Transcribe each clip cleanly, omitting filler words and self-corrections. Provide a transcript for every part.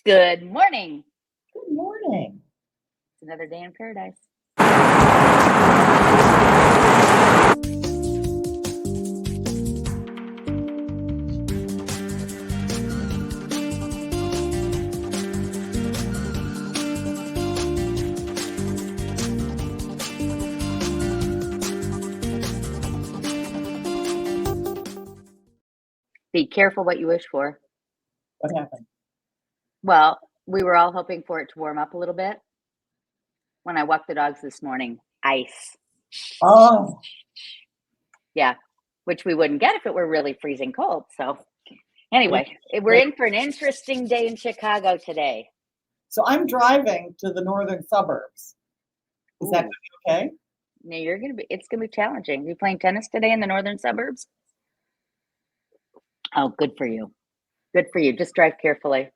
Good morning. Good morning. It's another day in paradise. Be careful what you wish for. What happened? Well, we were all hoping for it to warm up a little bit. When I walked the dogs this morning, ice. Oh, Yeah, which we wouldn't get if it were really freezing cold. So anyway, we're in for an interesting day in Chicago today. so I'm driving to the northern suburbs. Is that going to be okay? No, it's gonna be challenging. You playing tennis today in the northern suburbs? Oh, good for you. Good for you. Just drive carefully.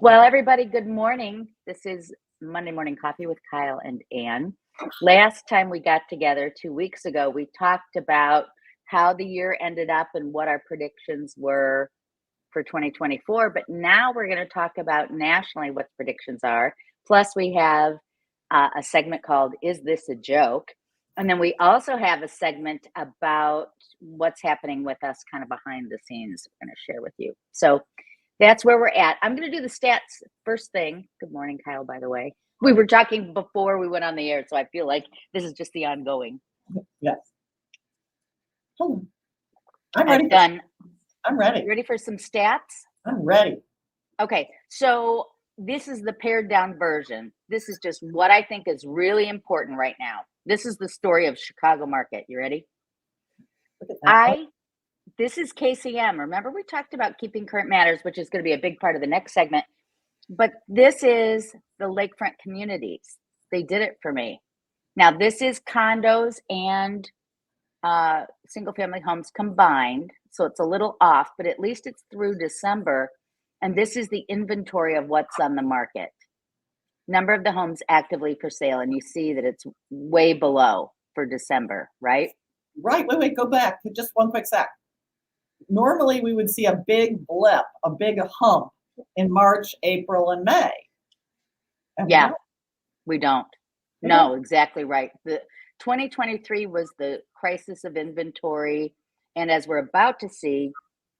Well, everybody, good morning. This is Monday Morning Coffee with Kyle and Ann. Last time we got together 2 weeks ago, we talked about how the year ended up and what our predictions were for 2024. But now we're going to talk about nationally what the predictions are. Plus, we have a segment called Is This a Joke? And then we also have a segment about what's happening with us kind of behind the scenes we're going to share with you. So that's where we're at. I'm going to do the stats first thing. Good morning, Kyle, by the way. We were talking before we went on the air, so I feel like this is just the ongoing. Yes. I'm ready. I'm ready. You ready for some stats? I'm ready. Okay, so this is the pared down version. This is just what I think is really important right now. This is the story of Chicago market. You ready? Look at that. This is KCM. Remember, we talked about keeping current matters, which is going to be a big part of the next segment. But this is the Lakefront communities. They did it for me. Now, this is condos and single family homes combined. So it's a little off, but at least it's through December. And this is the inventory of what's on the market. Number of the homes actively for sale. And you see that it's way below for December, right? Right. Wait, go back. Just one quick sec. Normally, we would see a big blip, a big hump in March, April, and May. And yeah, we don't. No, exactly right. The 2023 was the crisis of inventory. And as we're about to see,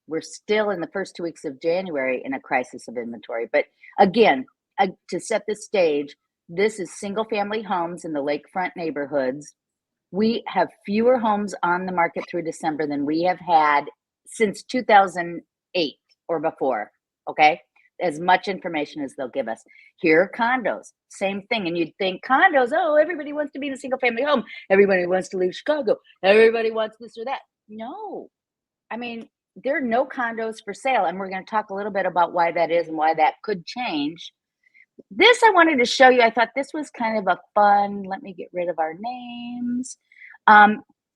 we're still in the first 2 weeks of January in a crisis of inventory. But again, to set the stage, this is single family homes in the lakefront neighborhoods. We have fewer homes on the market through December than we have had since 2008 or before. Okay. As much information as they'll give us. Here are condos, same thing. And you'd think condos, oh, everybody wants to be in a single family home. Everybody wants to leave Chicago. Everybody wants this or that. No, I mean, there are no condos for sale. And we're going to talk a little bit about why that is and why that could change. This I wanted to show you. I thought this was kind of a fun, let me get rid of our names.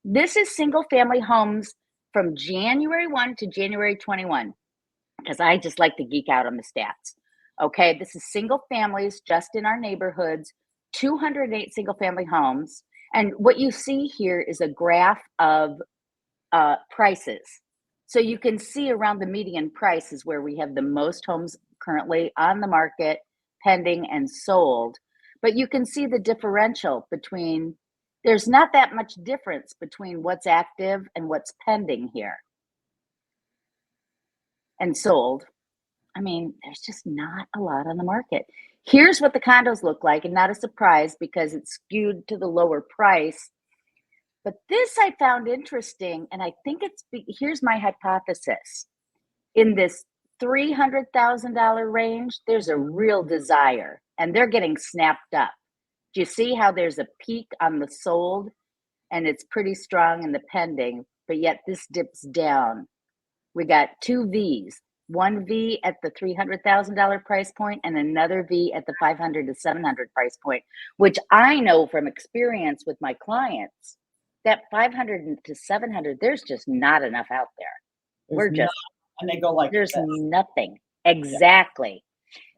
This is single family homes from January 1 to January 21, because I just like to geek out on the stats. Okay, this is single families just in our neighborhoods, 208 single family homes. And what you see here is a graph of prices. So you can see around the median price is where we have the most homes currently on the market, pending and sold. But you can see the differential between, there's not that much difference between what's active and what's pending here and sold. I mean, there's just not a lot on the market. Here's what the condos look like, and not a surprise because it's skewed to the lower price. But this I found interesting, and I think here's my hypothesis. In this $300,000 range, there's a real desire, and they're getting snapped up. Do you see how there's a peak on the sold, and it's pretty strong in the pending, but yet this dips down? We got two Vs. One V at the $300,000 price point and another V at the $500 to $700 price point, which I know from experience with my clients, that $500 to $700, there's just not enough out there. And they go like there's nothing. Exactly.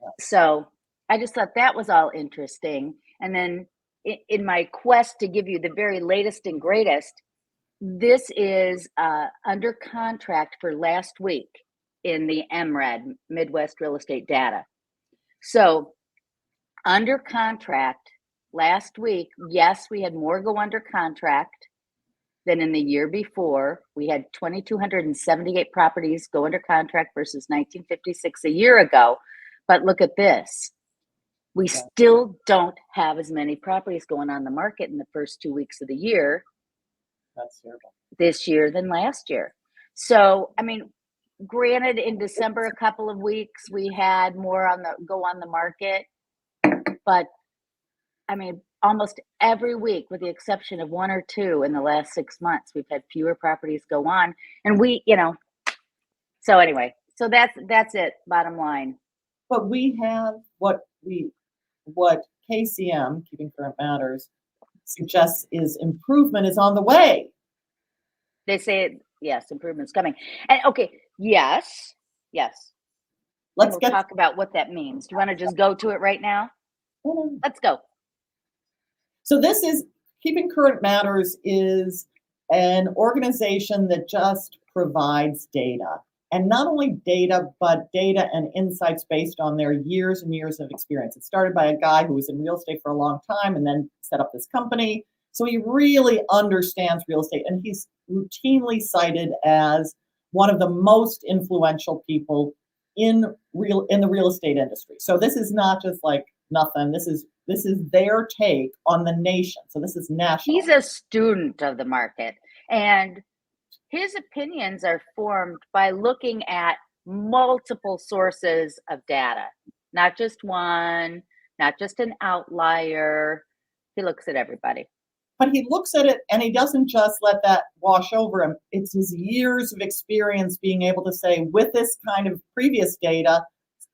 Yeah. So I just thought that was all interesting. And then in my quest to give you the very latest and greatest, this is under contract for last week in the MRED, Midwest Real Estate Data. So under contract last week, yes, we had more go under contract than in the year before. We had 2,278 properties go under contract versus 1956 a year ago. But look at this. We still don't have as many properties going on the market in the first 2 weeks of the year. That's terrible. This year than last year. So, I mean, granted, in December, a couple of weeks, we had more go on the market, but I mean, almost every week, with the exception of one or two in the last 6 months, we've had fewer properties go on, and so anyway, so that's it, bottom line. But we have what KCM, Keeping Current Matters, suggests is improvement is on the way. They say, yes, improvement's coming. And okay, yes. Let's talk about what that means. Do you want to just go to it right now? Let's go. So this is Keeping Current Matters is an organization that just provides data. And not only data, but data and insights based on their years and years of experience. It started by a guy who was in real estate for a long time and then set up this company. So he really understands real estate, and he's routinely cited as one of the most influential people in the real estate industry. So this is not just like nothing. This is their take on the nation. So this is national. He's a student of the market, and his opinions are formed by looking at multiple sources of data, not just one, not just an outlier. He looks at everybody. But he looks at it and he doesn't just let that wash over him. It's his years of experience being able to say, with this kind of previous data,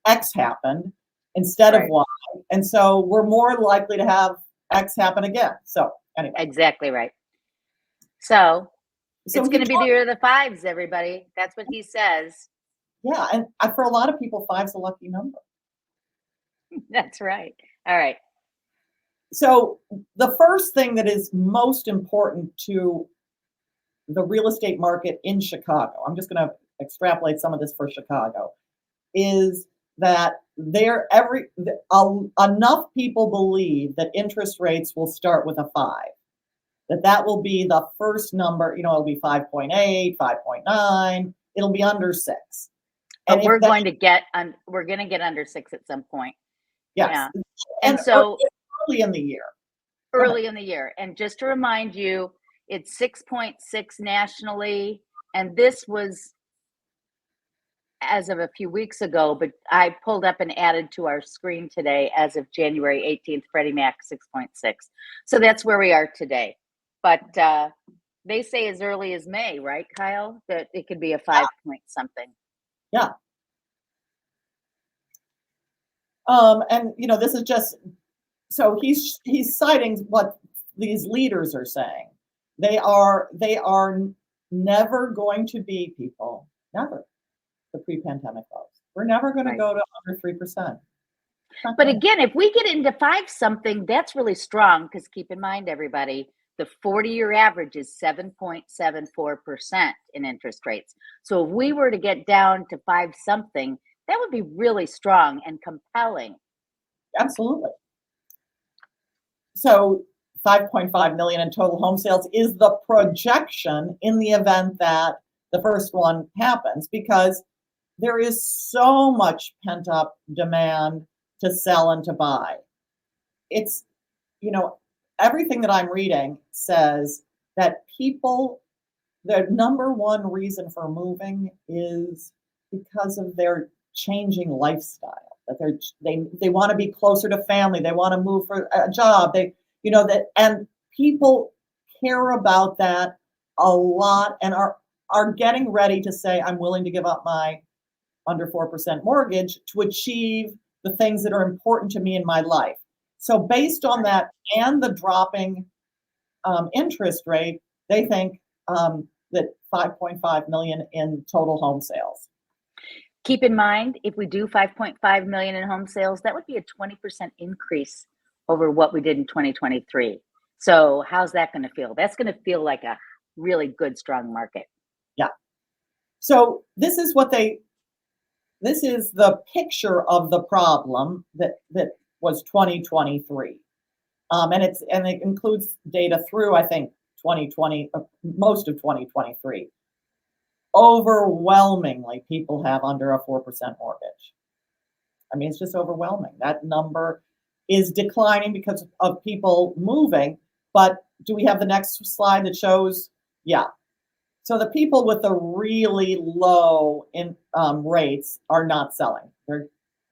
X happened instead of Y. And so we're more likely to have X happen again. So anyway. Exactly right. So it's going to be the year of the fives, everybody. That's what he says. Yeah. And for a lot of people, 5's a lucky number. That's right. All right. So the first thing that is most important to the real estate market in Chicago, I'm just going to extrapolate some of this for Chicago, is that enough people believe that interest rates will start with a 5, that will be the first number, it'll be 5.8, 5.9, it'll be under 6. But we're going to get under 6 at some point. Yes. Yeah. And so early in the year. And just to remind you, it's 6.6 nationally, and this was as of a few weeks ago, but I pulled up and added to our screen today as of January 18th, Freddie Mac 6.6. So that's where we are today. But they say as early as May, right, Kyle, that it could be a 5 point something. Yeah. And this is just, so he's citing what these leaders are saying. They are never going to be, people, never, the pre-pandemic lows. We're never going to go to under 3%. But again, if we get into 5 something, that's really strong, because keep in mind, everybody, the 40-year average is 7.74% in interest rates. So if we were to get down to 5 something, that would be really strong and compelling. Absolutely. So 5.5 million in total home sales is the projection in the event that the first one happens, because there is so much pent-up demand to sell and to buy. It's, everything that I'm reading says that people, their number one reason for moving is because of their changing lifestyle. That they want to be closer to family. They want to move for a job. And people care about that a lot and are getting ready to say, I'm willing to give up my under 4% mortgage to achieve the things that are important to me in my life. So based on that and the dropping interest rate, they think that 5.5 million in total home sales. Keep in mind, if we do 5.5 million in home sales, that would be a 20% increase over what we did in 2023. So how's that going to feel? That's going to feel like a really good, strong market. Yeah. So this is what they this is the picture of the problem that was 2023. And it includes data through, I think, 2020, most of 2023. Overwhelmingly, people have under a 4% mortgage. I mean, it's just overwhelming. That number is declining because of people moving. But do we have the next slide that shows? Yeah. So the people with the really low rates are not selling.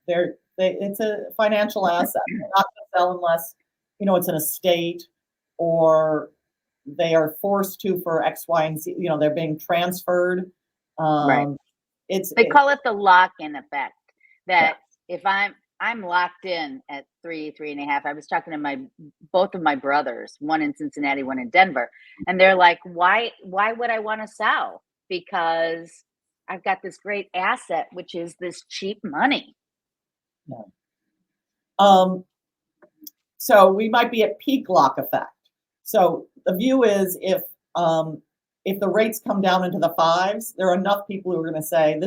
It's a financial asset. They're not going to sell unless, it's an estate or they are forced to for X, Y, and Z. They're being transferred. Right. They call it the lock-in effect. That if I'm locked in at 3.5. I was talking to both of my brothers, one in Cincinnati, one in Denver, and they're like, why would I want to sell? Because I've got this great asset, which is this cheap money. Yeah. So we might be at peak lock effect. So the view is if the rates come down into the fives, there are enough people who are going to say,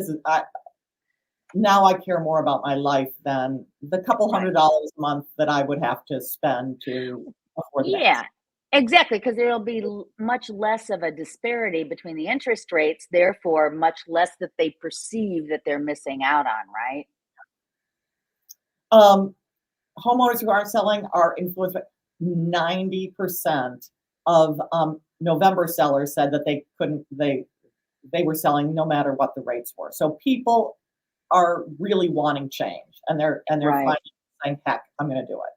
now I care more about my life than the couple $100 a month that I would have to spend to afford the next. Exactly, because there'll be much less of a disparity between the interest rates, therefore much less that they perceive that they're missing out on, right? Homeowners who aren't selling are influenced by 90% of November sellers said that they were selling no matter what the rates were. So people are really wanting change, and they're finally saying, heck, I'm going to do it.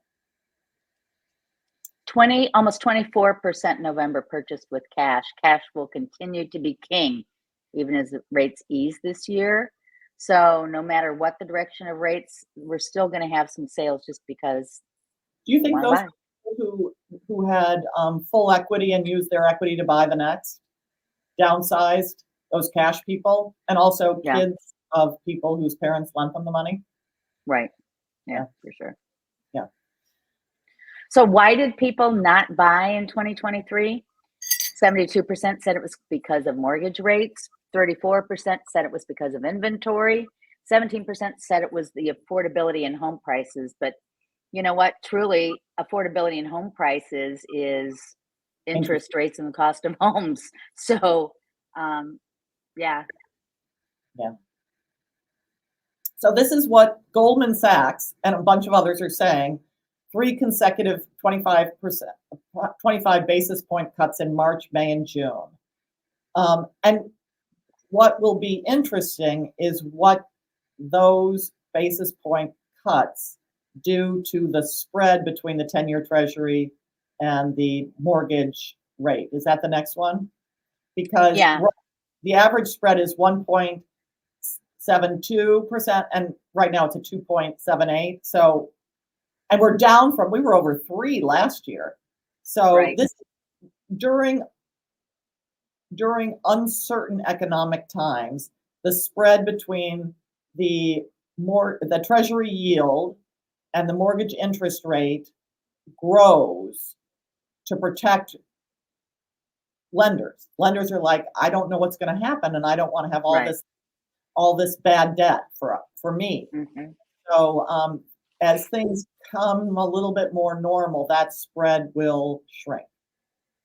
Almost 24% November purchased with cash. Cash will continue to be king, even as the rates ease this year. So no matter what the direction of rates, we're still going to have some sales just because. Do you think those people who had full equity and used their equity to buy the next, downsized, those cash people, and also kids of people whose parents lent them the money? Right. Yeah, for sure. Yeah. So why did people not buy in 2023? 72% said it was because of mortgage rates. 34% said it was because of inventory. 17% said it was the affordability in home prices. But you know what? Truly, affordability in home prices is interest rates and the cost of homes. So, yeah. So this is what Goldman Sachs and a bunch of others are saying. 3 consecutive 25 basis point cuts in March, May, and June. And what will be interesting is what those basis point cuts do to the spread between the 10-year Treasury and the mortgage rate. Is that the next one? Because the average spread is 1.72%, and right now it's at 2.78. So, and we're down we were over 3 last year. So this during uncertain economic times, the spread between the Treasury yield and the mortgage interest rate grows to protect lenders. Lenders are like, I don't know what's going to happen, and I don't want to have all this bad debt for me. Mm-hmm. So as things come a little bit more normal, that spread will shrink,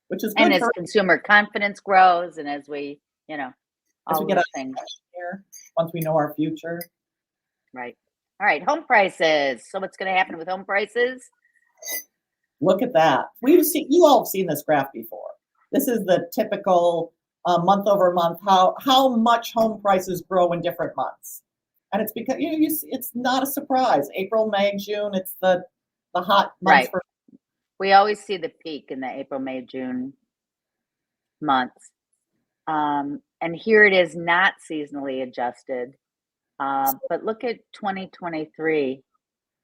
which is good. And as consumer confidence grows, and as we, as we get things here, once we know our future. Right. All right. Home prices. So what's going to happen with home prices? Look at that. You all have seen this graph before. This is the typical month over month, how much home prices grow in different months. And it's because it's not a surprise. April, May, June, it's the hot months. Right. We always see the peak in the April, May, June months. And here it is not seasonally adjusted. But look at 2023.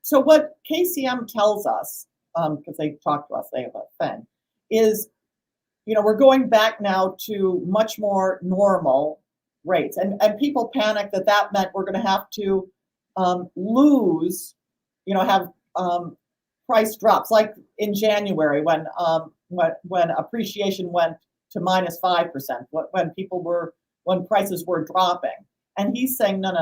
So what KCM tells us, because they talk to us, they have a thing, is, we're going back now to much more normal rates. And people panic that meant we're going to have to lose, have price drops, like in January when appreciation went to minus 5%, when prices were dropping. And he's saying, no.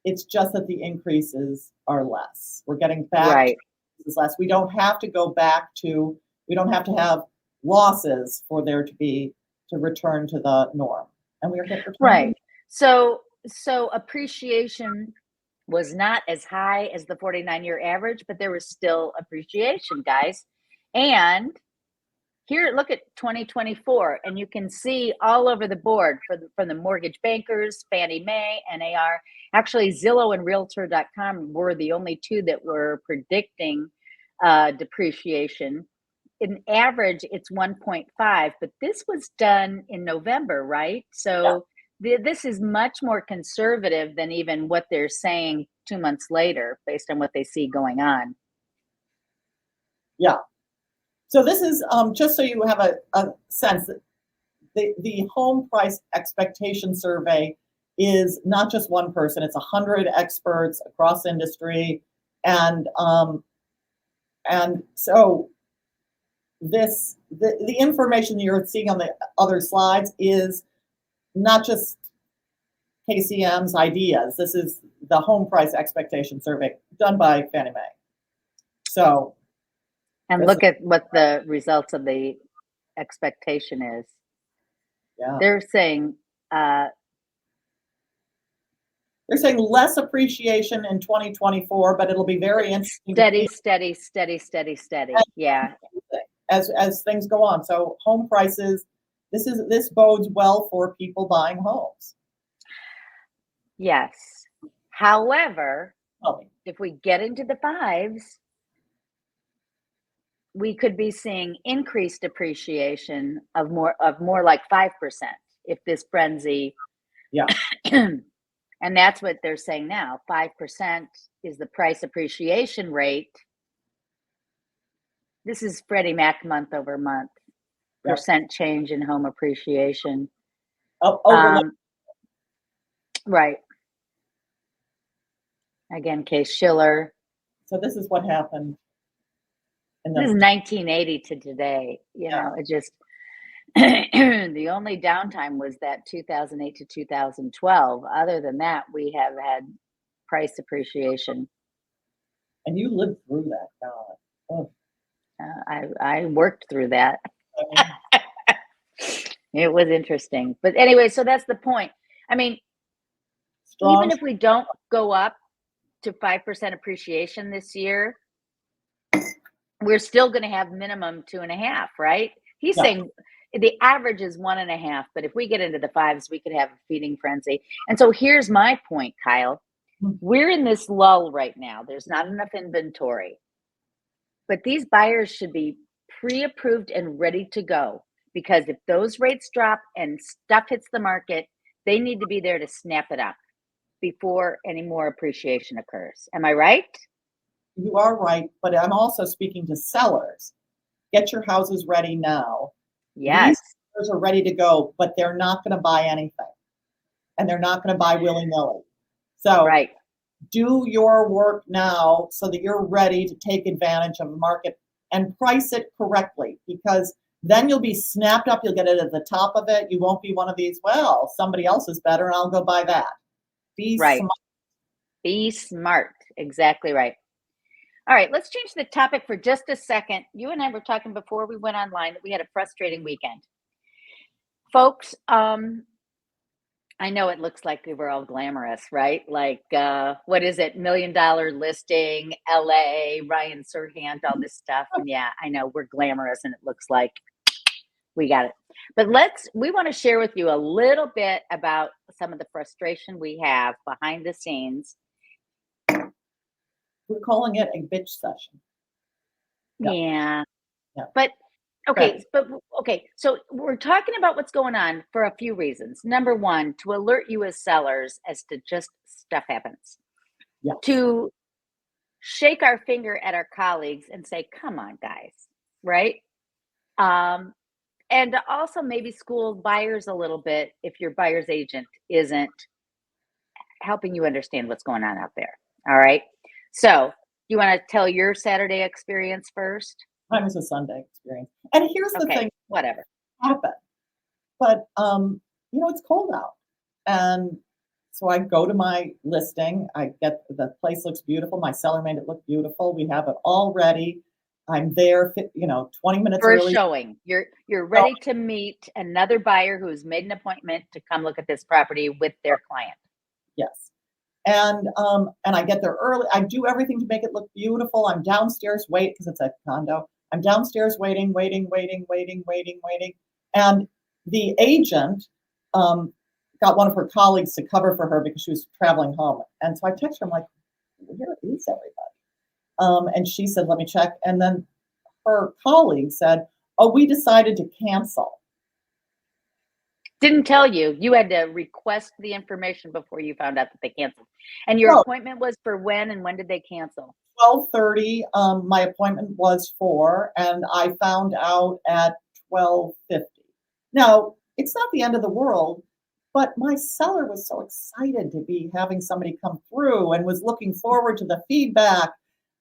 It's just that the increases are less. We're getting back Right. to increases less. We don't have to go back to, we don't have to have losses for there to return to the norm. And we're getting Right. So appreciation was not as high as the 49-year average, but there was still appreciation, guys. And here, look at 2024, and you can see all over the board from the mortgage bankers, Fannie Mae, NAR. Actually, Zillow and Realtor.com were the only two that were predicting depreciation. In average, it's 1.5, but this was done in November, right? So this is much more conservative than even what they're saying 2 months later, based on what they see going on. Yeah. So this is just so you have a sense that the home price expectation survey is not just one person; it's 100 experts across industry, and so the information you're seeing on the other slides is not just KCM's ideas. This is the home price expectation survey done by Fannie Mae. So. And look at what the results of the expectation is. Yeah. They're saying less appreciation in 2024, but it'll be very interesting. Steady. Yeah. As things go on. So home prices, this bodes well for people buying homes. Yes. However, if we get into the fives, we could be seeing increased appreciation of more like 5% if this frenzy. Yeah. And that's what they're saying now. 5% is the price appreciation rate. This is Freddie Mac month over month. Percent change in home appreciation. Right. Again, Case Shiller. So this is what happened. This is 1980 to today. You know, it just the only downtime was that 2008 to 2012. Other than that, we have had price appreciation. And you lived through that, God. I worked through that. It was interesting. But anyway, so that's the point. I mean, even if we don't go up to 5% appreciation this year, we're still going to have minimum 2.5, right? He's saying the average is 1.5, but if we get into the fives, we could have a feeding frenzy. And so here's my point, Kyle. We're in this lull right now. There's not enough inventory, but these buyers should be pre-approved and ready to go, because if those rates drop and stuff hits the market, they need to be there to snap it up before any more appreciation occurs. Am I right? You are right, but I'm also speaking to sellers. Get your houses ready now. Yes. These sellers are ready to go, but they're not going to buy anything. And they're not going to buy willy-nilly. So do your work now so that you're ready to take advantage of the market and price it correctly, because then you'll be snapped up. You'll get it at the top of it. You won't be one of these, well, somebody else is better and I'll go buy that. Be smart. Be smart. Exactly right. All right, let's change the topic for just a second. You and I were talking before we went online that we had a frustrating weekend. Folks, I know it looks like we were all glamorous, right? Like, what is it? $1 million listing, LA, Ryan Serhant, all this stuff. And yeah, I know we're glamorous and it looks like we got it. But we want to share with you a little bit about some of the frustration we have behind the scenes. We're calling it a bitch session. Yeah. But okay, so we're talking about what's going on for a few reasons. Number one, to alert you as sellers as to just stuff happens. Yeah. To shake our finger at our colleagues and say, come on, guys, right? And to also maybe school buyers a little bit if your buyer's agent isn't helping you understand what's going on out there. All right. So you want to tell your Saturday experience first? Mine was a Sunday experience. And here's the thing. Whatever. Happen. But, it's cold out. And So I go to my listing. I get the place looks beautiful. My seller made it look beautiful. We have it all ready. I'm there, 20 minutes For a early. showing. You're So, ready to meet another buyer who's made an appointment to come look at this property with their client. yes. And I get there early. I do everything to make it look beautiful. I'm downstairs wait because it's a condo. I'm downstairs waiting. And the agent got one of her colleagues to cover for her because she was traveling home. And so I text her, I'm like, where is everybody? And she said, let me check. And then her colleague said, oh, we decided to cancel. Didn't tell you. You had to request the information before you found out that they canceled. And your Well, appointment was for when, and when did they cancel? 12:30, my appointment was for, and I found out at 12:50. Now, it's not the end of the world, but my seller was so excited to be having somebody come through and was looking forward to the feedback.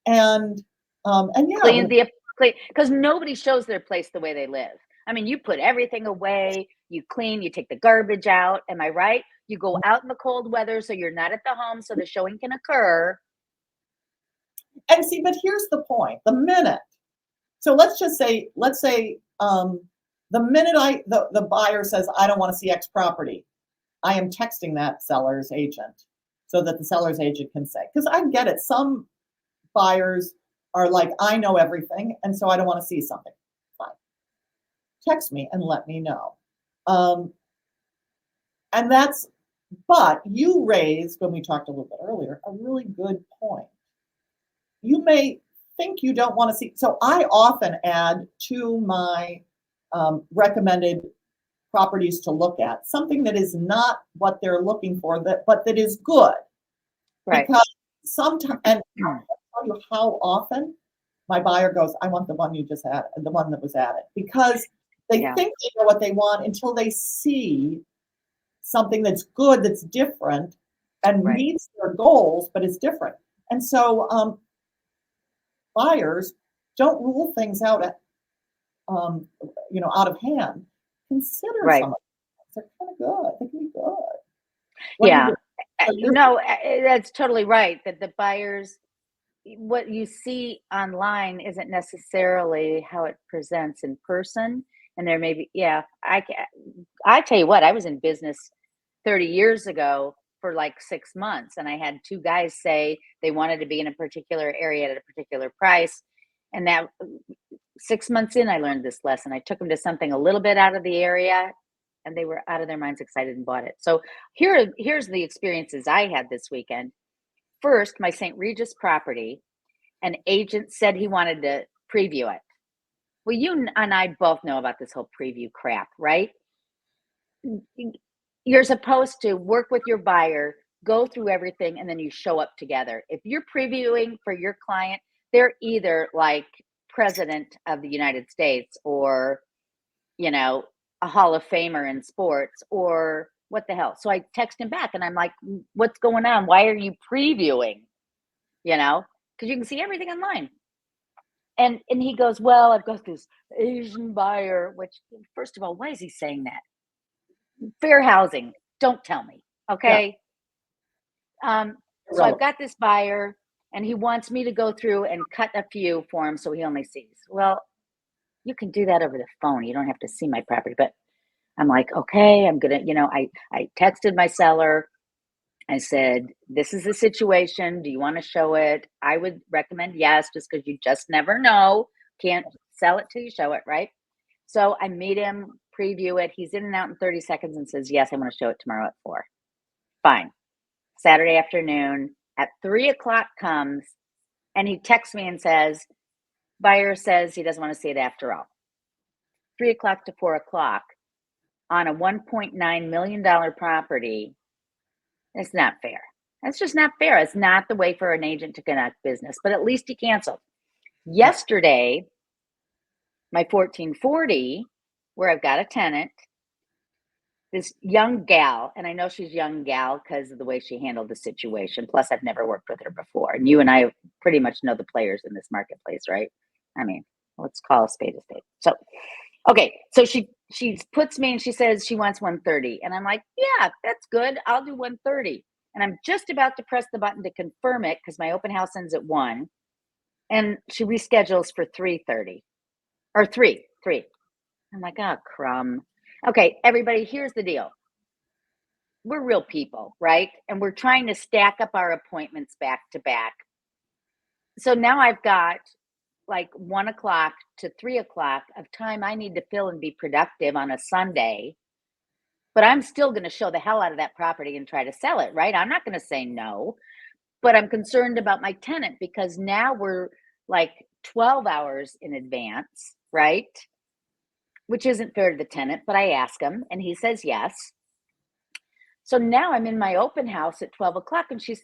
And yeah, Clean the place, because nobody shows their place the way they live. I mean, you put everything away, you clean, you take the garbage out. Am I right? You go out in the cold weather so you're not at the home so the showing can occur. and see, but here's the point. The minute, so let's say, the minute the buyer says, I don't want to see X property, I am texting that seller's agent so that the seller's agent can say, because I get it. Some buyers are like, I know everything, and so I don't want to see something. Fine. Text me and let me know. And but you raised, when we talked a little bit earlier, a really good point. You may think you don't want to see, so I often add to my recommended properties to look at something that is not what they're looking for, but that is good. Right. Because sometimes, and I'll tell you how often my buyer goes, I want the one you just had, the one that was added, because they think they know what they want until they see something that's good, that's different, and meets their goals, but it's different. And so buyers don't rule things out out of hand. Consider some of them. They're kind of good. They can be good. Yeah. No, that's totally right. That the buyers, what you see online isn't necessarily how it presents in person. And there may be, I tell you what, I was in business 30 years ago for like 6 months, and I had two guys say they wanted to be in a particular area at a particular price. And that 6 months in, I learned this lesson. I took them to something a little bit out of the area, and they were out of their minds excited and bought it. So here's the experiences I had this weekend. First, my St. Regis property, an agent said he wanted to preview it. Well, you and I both know about this whole preview crap, right? You're supposed to work with your buyer, go through everything, and then you show up together. If you're previewing for your client, they're either like president of the United States or, a Hall of Famer in sports, or what the hell. So I text him back and I'm like, what's going on? Why are you previewing? Because you can see everything online. And he goes, well, I've got this Asian buyer, which, first of all, why is he saying that? Fair housing. Don't tell me. Okay. Yeah. So I've got this buyer and he wants me to go through and cut a few for him so he only sees. Well, you can do that over the phone. You don't have to see my property. But I'm like, okay, I'm going to, I texted my seller. I said, this is the situation. Do you want to show it? I would recommend yes, just because you just never know. Can't sell it till you show it, right? So I meet him, preview it. He's in and out in 30 seconds and says, yes, I want to show it tomorrow at 4. Fine. Saturday afternoon at 3:00 comes, and he texts me and says, buyer says he doesn't want to see it after all. 3:00 to 4:00 on a $1.9 million property. It's not fair. That's just not fair. It's not the way for an agent to conduct business, but at least he canceled. Yesterday, my 1440, where I've got a tenant, this young gal, and I know she's young gal because of the way she handled the situation. Plus, I've never worked with her before. And you and I pretty much know the players in this marketplace, right? I mean, let's call a spade a spade. So, okay. So she puts me and she says she wants 130. And I'm like, yeah, that's good. I'll do 130. and I'm just about to press the button to confirm it because my open house ends at 1, and she reschedules for 3:30 or 3. I'm like, oh, crumb. Okay, everybody, here's the deal. We're real people, right? And we're trying to stack up our appointments back to back. So now I've got like 1 o'clock to 3 o'clock of time I need to fill and be productive on a Sunday. But I'm still going to show the hell out of that property and try to sell it, right? I'm not going to say no, but I'm concerned about my tenant because now we're like 12 hours in advance, right? Which isn't fair to the tenant, but I ask him and he says yes. So now I'm in my open house at 12 o'clock and she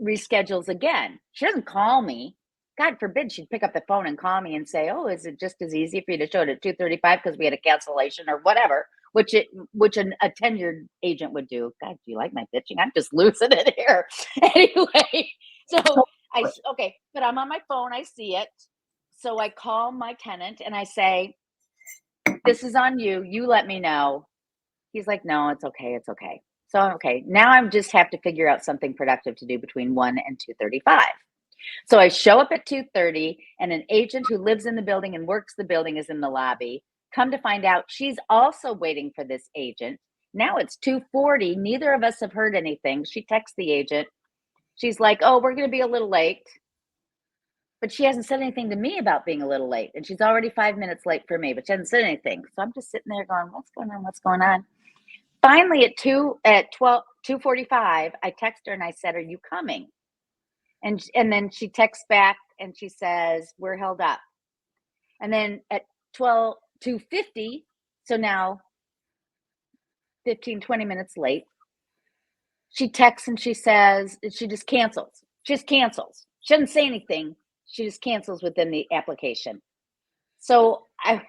reschedules again. She doesn't call me. God forbid she'd pick up the phone and call me and say, oh, is it just as easy for you to show it at 2:35 because we had a cancellation or whatever, which a tenured agent would do. God, do you like my pitching? I'm just losing it here. Anyway, so okay, but I'm on my phone. I see it. So I call my tenant and I say, this is on you. You let me know. He's like, no, it's okay. It's okay. So, okay, now I just have to figure out something productive to do between 1 and 2:35. So I show up at 2:30 and an agent who lives in the building and works the building is in the lobby. Come to find out she's also waiting for this agent. Now it's 2:40. Neither of us have heard anything. She texts the agent. She's like, oh, we're going to be a little late. But she hasn't said anything to me about being a little late. And she's already 5 minutes late for me, but she hasn't said anything. So I'm just sitting there going, what's going on? What's going on? Finally, at 2:45, I text her and I said, are you coming? And then she texts back and she says, we're held up. And then at 2:50, so now 15, 20 minutes late, she texts and she says, she just cancels. She just cancels. She doesn't say anything. She just cancels within the application. So I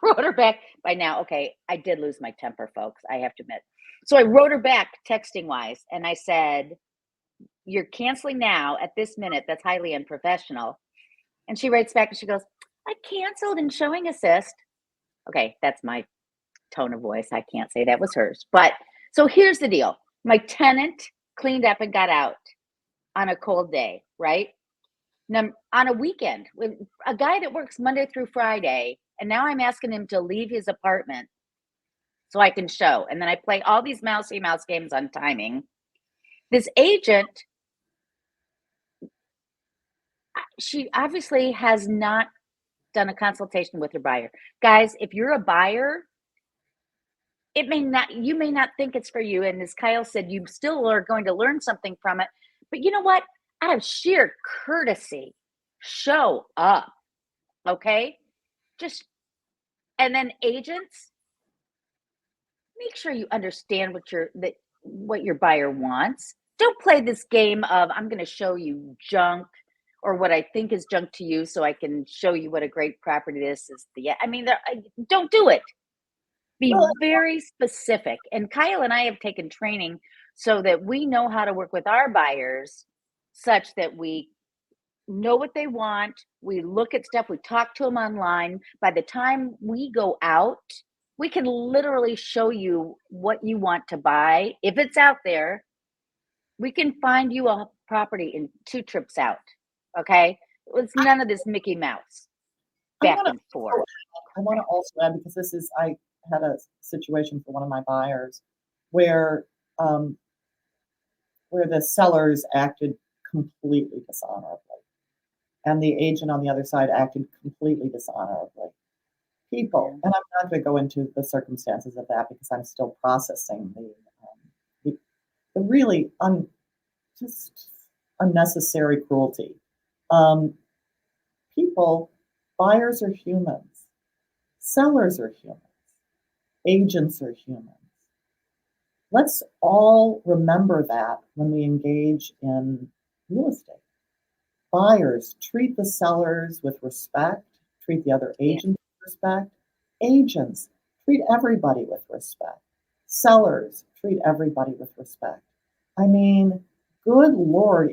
wrote her back by now. Okay, I did lose my temper, folks. I have to admit. So I wrote her back texting wise, and I said, you're canceling now at this minute. That's highly unprofessional. And she writes back and she goes, I canceled in showing assist. Okay, that's my tone of voice. I can't say that was hers. But so here's the deal. My tenant cleaned up and got out on a cold day, right? Now, on a weekend, with a guy that works Monday through Friday, and now I'm asking him to leave his apartment so I can show. And then I play all these mouse games on timing. This agent, she obviously has not done a consultation with her buyer. Guys, if you're a buyer, you may not think it's for you. And as Kyle said, you still are going to learn something from it. But you know what? Out of sheer courtesy, show up. Okay? And then agents, make sure you understand what your buyer wants. Don't play this game of I'm going to show you junk or what I think is junk to you so I can show you what a great property this is. Don't do it. Be very specific. And Kyle and I have taken training so that we know how to work with our buyers such that we know what they want. We look at stuff. We talk to them online. By the time we go out, we can literally show you what you want to buy. If it's out there, we can find you a property in 2 trips out. Okay? It's none of this Mickey Mouse back and forth. I want to also add, because I had a situation for one of my buyers where the sellers acted completely dishonorably. And the agent on the other side acted completely dishonorably. People, and I'm not going to go into the circumstances of that because I'm still processing the really just unnecessary cruelty. Buyers are humans, sellers are humans, agents are humans. Let's all remember that when we engage in real estate. Buyers, treat the sellers with respect, treat the other agents with respect. Agents, treat everybody with respect. Sellers, treat everybody with respect. I mean, good Lord,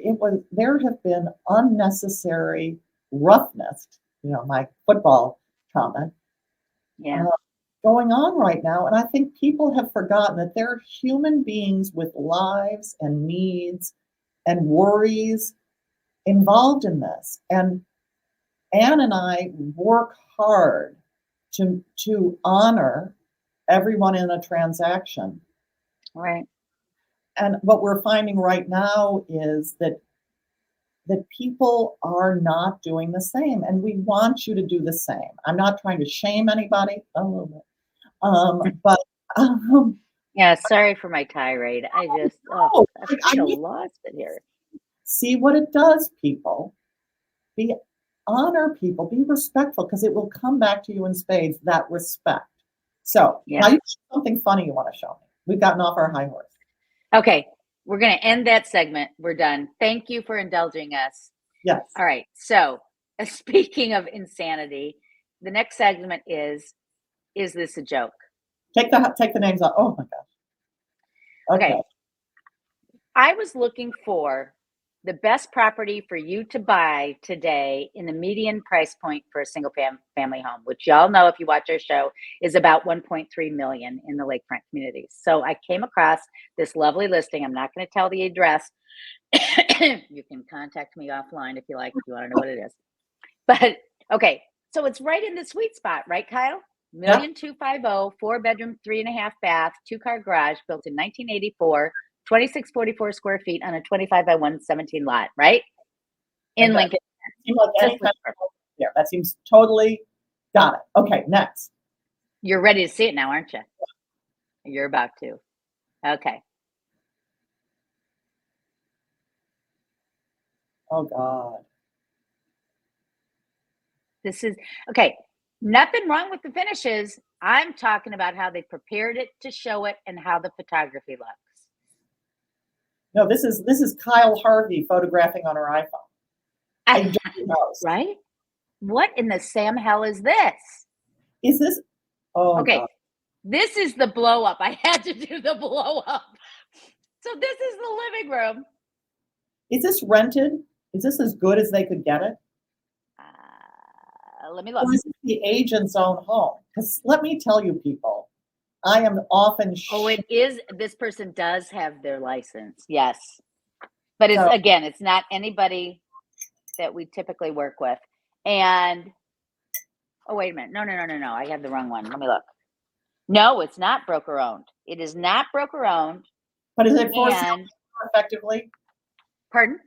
there have been unnecessary roughness, my football comment. Yeah. going on right now. And I think people have forgotten that there are human beings with lives and needs and worries involved in this. And Anne and I work hard to honor everyone in a transaction. Right. And what we're finding right now is that people are not doing the same, and we want you to do the same. I'm not trying to shame anybody a little bit, but Yeah, sorry for my tirade. I just, no, I I kind of mean, lost it here. see what it does, people. Be honor people, be respectful, because it will come back to you in spades, that respect. So Yeah. now you have something funny you want to show me. We've gotten off our high horse. Okay, we're going to end that segment. We're done. Thank you for indulging us. Yes. All right. So, speaking of insanity, the next segment is this a joke? Take the names out. Oh my gosh. Okay. I was looking for the best property for you to buy today in the median price point for a single family home, which y'all know if you watch our show is about 1.3 million in the Lakefront communities. So I came across this lovely listing. I'm not going to tell the address. You can contact me offline if you like, if you want to know what it is. But okay, so it's right in the sweet spot, right, Kyle? Yeah. 1,250,000, 4-bedroom, 3.5 bath, 2-car garage, built in 1984, 2644 square feet on a 25 by 117 lot, right? In Okay. Lincoln. Seems like any kind of there. That seems totally got it. Okay, next. You're ready to see it now, aren't you? You're about to. Okay. Oh God. This is okay. Nothing wrong with the finishes. I'm talking about how they prepared it to show it and how the photography looks. No, this is Kyle Harvey photographing on her iPhone. I don't know. Right? What in the Sam hell is this? Is this? Oh Okay. God. This is the blow up. I had to do the blow up. So this is the living room. Is this rented? Is this as good as they could get it? Let me look. Or is it the agent's own home? Because let me tell you, people, I am often. It is. This person does have their license. Yes. But it's So, again, it's not anybody that we typically work with. And oh, wait a minute. No. I have the wrong one. Let me look. No, it's not broker owned. It is not broker owned. but is it for sale effectively? Pardon?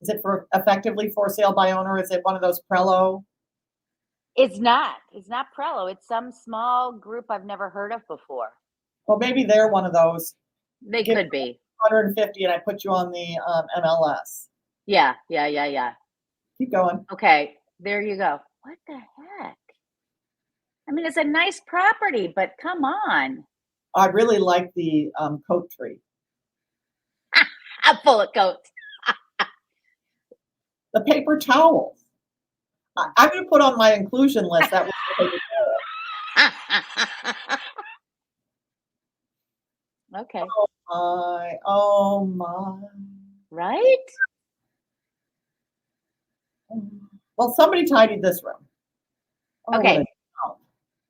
Is it for effectively for sale by owner? Is it one of those Prello? It's not. It's not Prello. It's some small group I've never heard of before. Well, maybe they're one of those. They could be. 150, and I put you on the MLS. Yeah. Keep going. Okay, there you go. What the heck? I mean, it's a nice property, but come on. I really like the coat tree. I'm full of coats. The paper towels. I'm going to put on my inclusion list that Okay. Oh my. Right? Well, somebody tidied this room. Oh, Okay.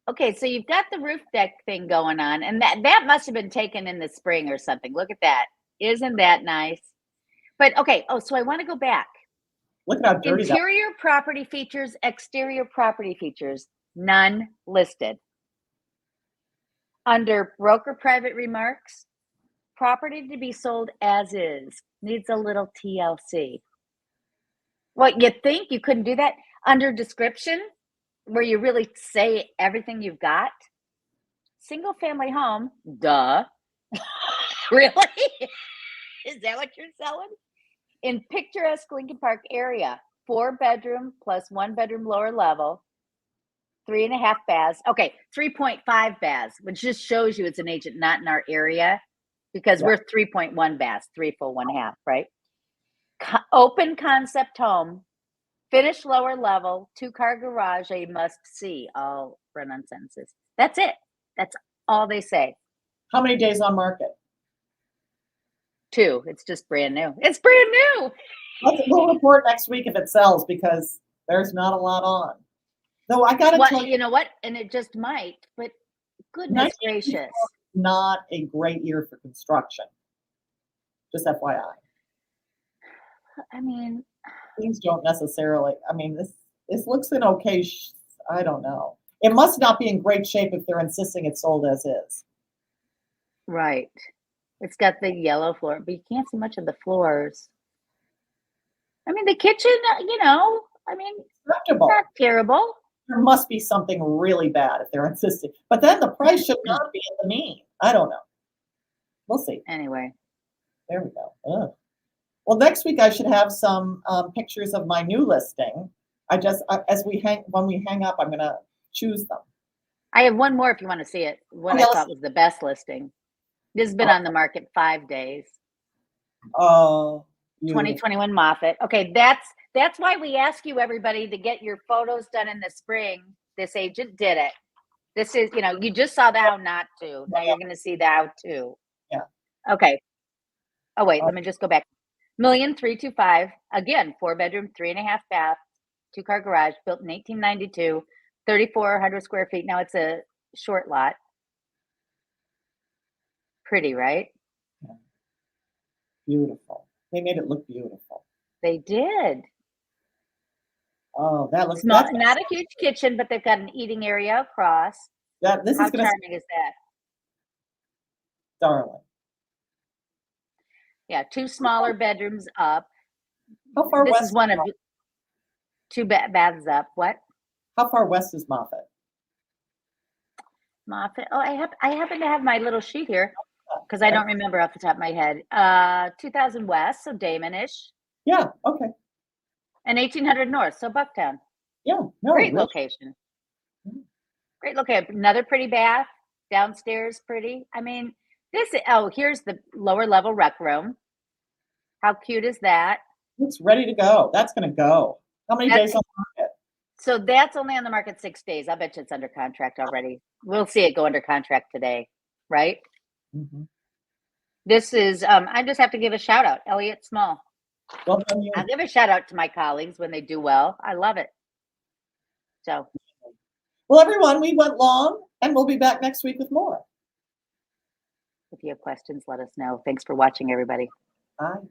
Okay, so you've got the roof deck thing going on, and that must have been taken in the spring or something. Look at that. Isn't that nice? But okay, so I want to go back. Look at how dirty that. Interior property features, exterior property features, none listed. Under broker private remarks, property to be sold as is, needs a little TLC. What, you think you couldn't do that? Under description, where you really say everything you've got? Single family home, duh. Really? Is that what you're selling? In picturesque Lincoln Park area, 4-bedroom plus 1-bedroom lower level, 3.5 baths. Okay, 3.5 baths, which just shows you it's an agent not in our area, because we're 3.1 baths, 3 full, 1.5, right? Open concept home, finished lower level, 2-car garage, a must see. All run-on sentences. That's it. That's all they say. How many days on market? 2. It's just brand new. It's brand new. We'll report next week if it sells, because there's not a lot on. Though I gotta tell you, you know what? And it just might, but Goodness gracious. Not a great year for construction. Just FYI. I mean, Things don't necessarily, I mean, this looks in okay, I don't know. It must not be in great shape if they're insisting it's sold as is. right. It's got the yellow floor, but you can't see much of the floors. I mean, the kitchen, I mean, Acceptable. not terrible. There must be something really bad if they're insisting. But then the price should not be in the mean. I don't know. We'll see. Anyway, There we go. Ugh. Well, next week I should have some pictures of my new listing. When we hang up, I'm going to choose them. I have one more if you want to see it. One I thought was the best listing. This has been on the market 5 days. Oh, 2021 Moffett. Okay, that's why we ask you, everybody, to get your photos done in the spring. This agent did it. This is, you just saw the how not to. Now you're going to see the how to. Yeah. Okay. Oh, wait, let me just go back. 1,325,000. Again, 4-bedroom, 3.5 bath, 2-car garage, built in 1892, 3,400 square feet. Now it's a short lot. Pretty, right? Yeah. Beautiful. They made it look beautiful. They did. Oh, that looks small. Not a huge kitchen, but they've got an eating area across. How charming is that? Darling. Yeah, 2 smaller bedrooms up. How far west? This is one of 2 baths up. What? How far west is Moffett? Moffett. Oh, I happen to have my little sheet here because I don't remember off the top of my head. 2,000 west, so Damon-ish. Yeah. Okay. And 1,800 north, so Bucktown. Yeah. No. Great location. Great location. Another pretty bath. Downstairs, pretty. I mean, here's the lower level rec room. How cute is that? It's ready to go. That's going to go. How many days on the market? So that's only on the market 6 days. I bet you it's under contract already. We'll see it go under contract today, right? Mm-hmm. This is, I just have to give a shout out, Elliott Small. Well done, you. I'll give a shout out to my colleagues when they do well. I love it. So. Well, everyone, we went long, and we'll be back next week with more. If you have questions, let us know. Thanks for watching, everybody. Bye.